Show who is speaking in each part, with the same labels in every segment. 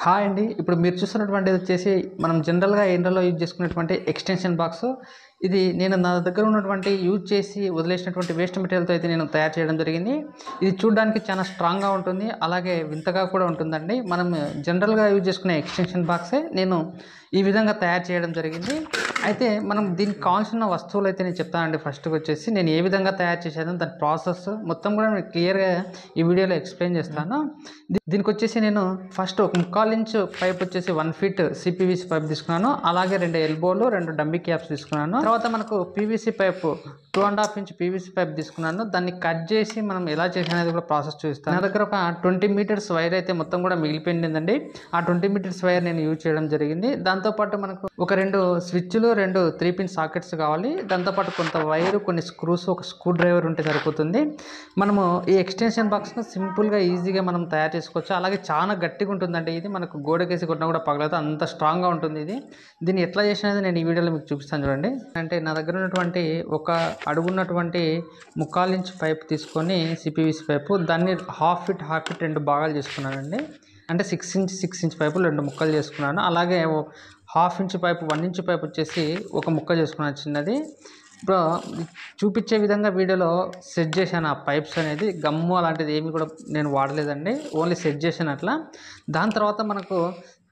Speaker 1: Hi అండి. ఇప్పుడు మీరు చూస్తున్నటువంటిది వచ్చేసి మనం జనరల్‌గా ఇండ్లలో యూజ్ చేసుకునేటువంటి ఎక్స్‌టెన్షన్ బాక్స్. ఇది నేను నా దగ్గర ఉన్నటువంటి యూజ్ చేసి వదిలేసినటువంటి వేస్ట్ మెటీరియల్‌తో అయితే నేను తయారు చేయడం జరిగింది. ఇది చూడడానికి చాలా స్ట్రాంగ్‌గా ఉంటుంది. అలాగే వింతగా కూడా ఉంటుందండి. మనం జనరల్‌గా యూజ్ చేసుకునే ఎక్స్‌టెన్షన్ బాక్సే నేను ఈ విధంగా తయారు చేయడం జరిగింది. అయితే మనం దీనికి కావాల్సిన వస్తువులైతే నేను చెప్తానండి. ఫస్ట్‌గా వచ్చేసి నేను ఏ విధంగా తయారు చేశానో దాని ప్రాసెస్ మొత్తం కూడా నేను క్లియర్‌గా ఈ వీడియోలో ఎక్స్‌ప్లెయిన్ చేస్తాను. దీనికొచ్చేసి నేను ఫస్ట్ ఒక 3/4 ఇంచు పైప్ వచ్చేసి 1 ఫీట్ సిపివిసి పైప్ తీసుకున్నాను. అలాగే 2 ఎల్బోలు, 2 డమ్మీ క్యాప్స్ తీసుకున్నాను. తర్వాత మనకు PVC pipe 2.5 inch PVC pipe తీసుకున్నాను. దాన్ని కట్ చేసి మనం ఎలా చేసేది కూడా ప్రాసెస్ చూపిస్తాను. నా దగ్గర ఒక 20 మీటర్స్ వైర్ అయితే మొత్తం కూడా మిగిలిపోయిందండి. ఆ 20 మీటర్స్ వైర్ నేను యూజ్ చేయడం జరిగింది. దాంతోపాటు మనకు ఒక 2 స్విచ్లు, 2 3 పిన్ సాకెట్స్ కావాలి. దాంతోపాటు కొంత వైర్, కొన్ని స్క్రూస్, ఒక స్క్రూ డ్రైవర్ ఉంటే సరిపోతుంది. మనము ఈ ఎక్స్టెన్షన్ బాక్స్ను సింపుల్గా ఈజీగా మనం తయారు చేసుకోవచ్చు. అలాగే చాలా గట్టిగా ఉంటుందండి. ఇది మనకు గోడకేసి కొట్టినా కూడా పగలదు, అంత స్ట్రాంగ్గా ఉంటుంది ఇది. దీన్ని ఎట్లా చేసినది నేను ఈ వీడియోలో మీకు చూపిస్తాను చూడండి. అంటే నా దగ్గర ఉన్నటువంటి ఒక అడుగున్నటువంటి 3/4 ఇంచ్ పైప్ తీసుకొని సిపివిసి పైపు, దాన్ని హాఫ్ ఫీట్ 2 భాగాలు చేసుకున్నానండి. అంటే 6 ఇంచ్ పైపులు 2 ముక్కలు చేసుకున్నాను. అలాగే half inch pipe, 1 inch pipe వచ్చేసి ఒక ముక్క చేసుకున్నాను చిన్నది. ఇప్పుడు చూపించే విధంగా వీడియోలో సెట్ చేశాను ఆ పైప్స్ అనేది. గమ్ము అలాంటిది ఏమి కూడా నేను వాడలేదండి, ఓన్లీ సెట్ చేశాను అట్లా. దాని తర్వాత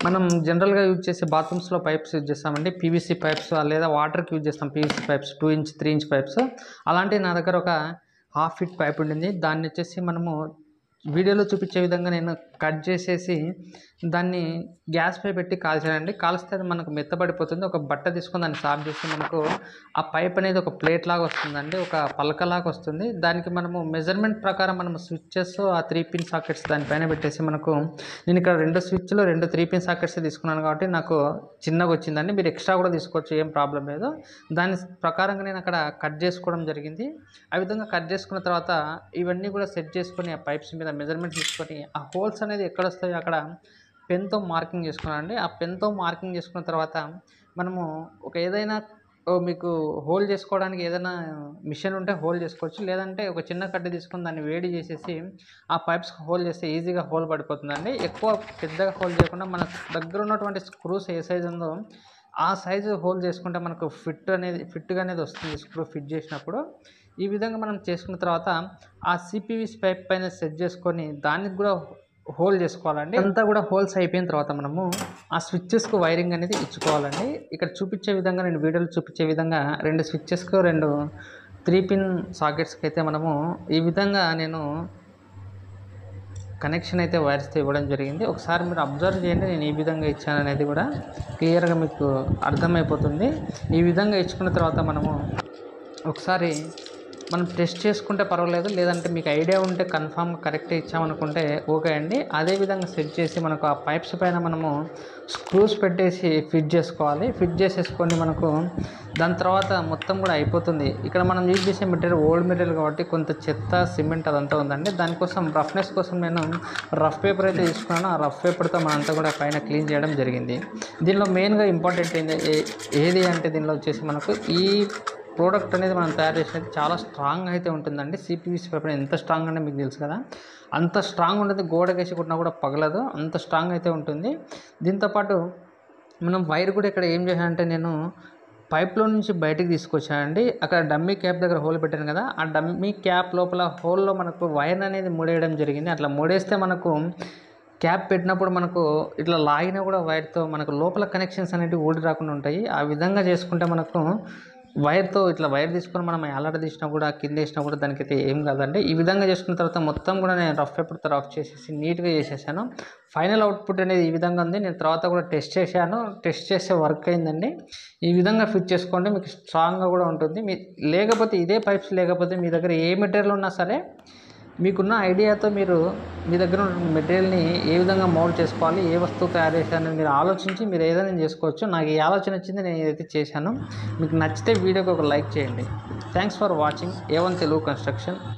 Speaker 1: మనం జనరల్గా యూజ్ చేసే బాత్రూమ్స్లో పైప్స్ యూజ్ చేస్తామండి. పీవీసీ పైప్స్ లేదా వాటర్కి యూజ్ చేస్తాం PVC pipes, 2 inch 3 inch pipes. అలాంటివి నా దగ్గర ఒక హాఫ్ ఫీట్ పైప్ ఉండింది. దాన్ని వచ్చేసి మనము వీడియోలో చూపించే విధంగా నేను కట్ చేసేసి దాన్ని గ్యాస్ పై పెట్టి కాల్చానండి. కాల్స్తే అది మనకు మెత్తబడిపోతుంది. ఒక బట్ట తీసుకొని దాన్ని సాఫ్ చేస్తే మనకు ఆ పైప్ అనేది ఒక ప్లేట్ లాగా వస్తుందండి, ఒక పలకలాగా వస్తుంది. దానికి మనము మెజర్మెంట్ ప్రకారం మనము స్విచ్చెస్, ఆ 3 పిన్ సాకెట్స్ దానిపైన పెట్టేసి నేను ఇక్కడ 2 స్విచ్లు, 2 3 పిన్ సాకెట్స్ తీసుకున్నాను కాబట్టి నాకు చిన్నగా వచ్చిందండి. మీరు ఎక్స్ట్రా కూడా తీసుకోవచ్చు, ఏం ప్రాబ్లం లేదు. దాని ప్రకారంగా నేను అక్కడ కట్ చేసుకోవడం జరిగింది. ఆ విధంగా కట్ చేసుకున్న తర్వాత ఇవన్నీ కూడా సెట్ చేసుకొని ఆ పైప్స్ మీద మెజర్మెంట్ తీసుకొని ఆ హోల్స్ అనేది ఎక్కడ వస్తాయో అక్కడ పెన్తో మార్కింగ్ చేసుకున్నానండి. ఆ పెన్తో మార్కింగ్ చేసుకున్న తర్వాత మనము ఏదైనా మీకు హోల్ చేసుకోవడానికి ఏదైనా మిషన్ ఉంటే హోల్ చేసుకోవచ్చు. లేదంటే ఒక చిన్న కడ్డీ తీసుకొని దాన్ని వేడి చేసేసి ఆ పైప్స్ హోల్ చేస్తే ఈజీగా హోల్ పడిపోతుందండి. ఎక్కువ పెద్దగా హోల్ చేయకుండా మన దగ్గర ఉన్నటువంటి స్క్రూస్ ఏ సైజు ఉందో ఆ సైజు హోల్ చేసుకుంటే మనకు ఫిట్గా అనేది వస్తుంది స్క్రూ ఫిట్ చేసినప్పుడు. ఈ విధంగా మనం చేసుకున్న తర్వాత ఆ సిపివిసి పైప్ పైన సెట్ చేసుకొని దానికి కూడా హోల్ చేసుకోవాలండి. అంతా కూడా హోల్స్ అయిపోయిన తర్వాత మనము ఆ స్విచ్చెస్కు వైరింగ్ అనేది ఇచ్చుకోవాలండి. ఇక్కడ చూపించే విధంగా, నేను వీడియోలో చూపించే విధంగా 2 స్విచ్చెస్కు 2 3 పిన్ సాకెట్స్కి అయితే మనము ఈ విధంగా నేను కనెక్షన్ అయితే వైర్స్తో ఇవ్వడం జరిగింది. ఒకసారి మీరు అబ్జర్వ్ చేయండి, నేను ఈ విధంగా ఇచ్చాను అనేది కూడా క్లియర్గా మీకు అర్థమైపోతుంది. ఈ విధంగా ఇచ్చుకున్న తర్వాత మనము ఒకసారి మనం టెస్ట్ చేసుకుంటే పర్వాలేదు, లేదంటే మీకు ఐడియా ఉంటే కన్ఫామ్గా కరెక్ట్గా ఇచ్చామనుకుంటే ఓకే అండి. అదేవిధంగా సెట్ చేసి మనకు ఆ పైప్స్ పైన మనము స్క్రూస్ పెట్టేసి ఫిట్ చేసుకోవాలి. ఫిట్ చేసేసుకొని మనకు దాని తర్వాత మొత్తం కూడా అయిపోతుంది. ఇక్కడ మనం యూజ్ చేసే మెటీరియల్ ఓల్డ్ మెటీరియల్ కాబట్టి కొంత చెత్త, సిమెంట్ అదంతా ఉందండి. దానికోసం రఫ్నెస్ కోసం నేను రఫ్ పేపర్ అయితే తీసుకున్నాను. ఆ రఫ్ పేపర్తో మనంతా కూడా పైన క్లీన్ చేయడం జరిగింది. దీనిలో మెయిన్గా ఇంపార్టెంట్ ఏది అంటే దీనిలో వచ్చేసి మనకు ఈ ప్రోడక్ట్ అనేది మనం తయారు చేసినది చాలా స్ట్రాంగ్ అయితే ఉంటుందండి. సిపివిసి పేపర్ ఎంత స్ట్రాంగ్ అంటే మీకు తెలుసు కదా, అంత స్ట్రాంగ్ ఉంటుంది. గోడకేసి కొట్టినా కూడా పగలదు, అంత స్ట్రాంగ్ అయితే ఉంటుంది. దీంతోపాటు మనం వైర్ కూడా ఇక్కడ ఏం చేశానంటే నేను పైప్లో నుంచి బయటికి తీసుకొచ్చానండి. అక్కడ డమ్మీ క్యాప్ దగ్గర హోల్ పెట్టాను కదా, ఆ డమ్మీ క్యాప్ లోపల హోల్లో మనకు వైర్ అనేది ముడేయడం జరిగింది. అట్లా ముడేస్తే మనకు క్యాప్ పెట్టినప్పుడు మనకు ఇట్లా లాగినా కూడా వైర్తో మనకు లోపల కనెక్షన్స్ అనేవి ఊడి రాకుండా ఉంటాయి. ఆ విధంగా చేసుకుంటే మనకు వైర్తో ఇట్లా వైర్ తీసుకొని మనం ఎలాడ తీసినా కూడా, కింద వేసినా కూడా దానికైతే ఏం కాదండి. ఈ విధంగా చేసుకున్న తర్వాత మొత్తం కూడా నేను రఫ్ పేపర్తో రఫ్ చేసేసి నీట్గా చేసేసాను. ఫైనల్ అవుట్పుట్ అనేది ఈ విధంగా ఉంది. నేను తర్వాత కూడా టెస్ట్ చేశాను, టెస్ట్ చేసే వర్క్ అయిందండి. ఈ విధంగా ఫిట్ చేసుకోండి, మీకు స్ట్రాంగ్గా కూడా ఉంటుంది. లేకపోతే ఇదే పైప్స్ లేకపోతే మీ దగ్గర ఏ మెటీరియల్ ఉన్నా సరే మీకున్న ఐడియాతో మీరు మీ దగ్గర ఉన్న మెటీరియల్ని ఏ విధంగా మౌల్డ్ చేసుకోవాలి, ఏ వస్తువు తయారు చేశానని మీరు ఆలోచించి మీరు ఏదైనా చేసుకోవచ్చు. నాకు ఈ ఆలోచన వచ్చింది, నేను ఏదైతే చేశాను. మీకు నచ్చితే వీడియోకి ఒక లైక్ చేయండి. Thanks for watching A1 Telugu construction.